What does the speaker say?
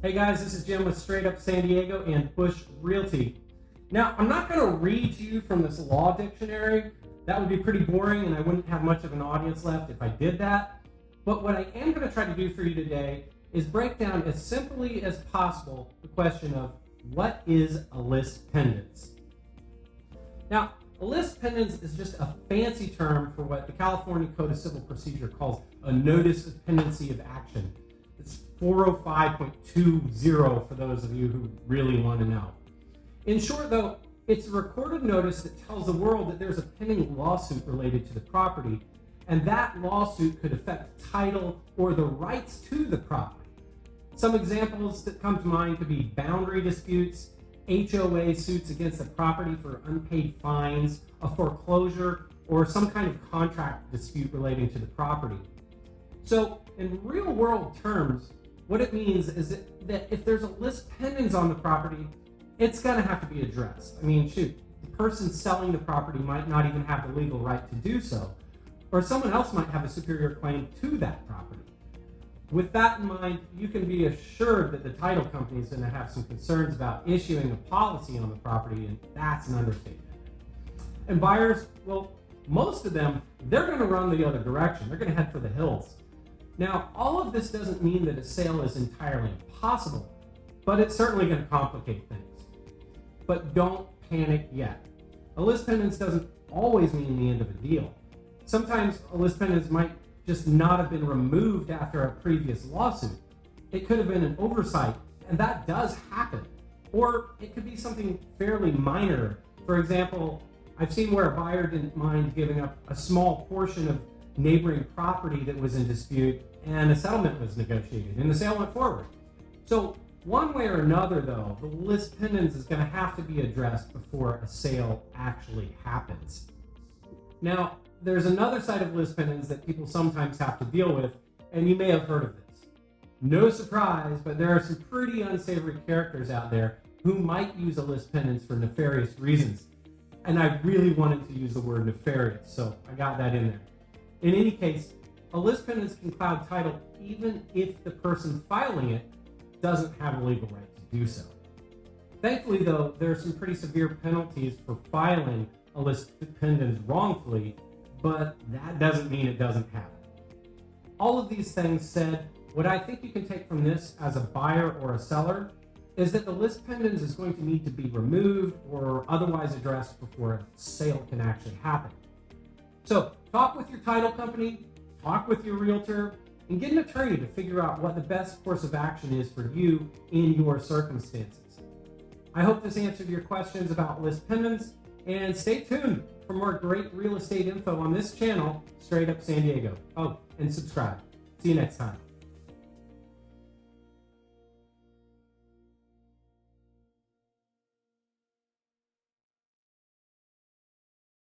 Hey guys, this is Jim with Straight Up San Diego and Buche Realty. Now, I'm not going to read to you from this law dictionary. That would be pretty boring and I wouldn't have much of an audience left if I did that. But what I am going to try to do for you today is break down as simply as possible the question of what is a lis pendens? Now, a lis pendens is just a fancy term for what the California Code of Civil Procedure calls a notice of pendency of action. It's 405.20 for those of you who really want to know. In short, though, it's a recorded notice that tells the world that there's a pending lawsuit related to the property, and that lawsuit could affect title or the rights to the property. Some examples that come to mind could be boundary disputes, HOA suits against the property for unpaid fines, a foreclosure, or some kind of contract dispute relating to the property. So, in real-world terms, what it means is that if there's a lis pendens on the property, it's going to have to be addressed. I mean, shoot, the person selling the property might not even have the legal right to do so, or someone else might have a superior claim to that property. With that in mind, you can be assured that the title company is going to have some concerns about issuing a policy on the property, and that's an understatement. And buyers, well, most of them, they're going to run the other direction. They're going to head for the hills. Now, all of this doesn't mean that a sale is entirely impossible, but it's certainly going to complicate things. But don't panic yet. A lis pendens doesn't always mean the end of a deal. Sometimes a lis pendens might just not have been removed after a previous lawsuit. It could have been an oversight, and that does happen. Or it could be something fairly minor. For example, I've seen where a buyer didn't mind giving up a small portion of neighboring property that was in dispute, and a settlement was negotiated, and the sale went forward. So one way or another, though, the lis pendens is going to have to be addressed before a sale actually happens. Now, there's another side of lis pendens that people sometimes have to deal with, and you may have heard of this. No surprise, but there are some pretty unsavory characters out there who might use a lis pendens for nefarious reasons. And I really wanted to use the word nefarious, so I got that in there. In any case, a lis pendens can cloud title even if the person filing it doesn't have a legal right to do so. Thankfully, though, there are some pretty severe penalties for filing a lis pendens wrongfully, but that doesn't mean it doesn't happen. All of these things said, what I think you can take from this as a buyer or a seller is that the lis pendens is going to need to be removed or otherwise addressed before a sale can actually happen. So talk with your title company, talk with your realtor, and get an attorney to figure out what the best course of action is for you in your circumstances. I hope this answered your questions about lis pendens, and stay tuned for more great real estate info on this channel, Straight Up San Diego. Oh, and subscribe. See you next time.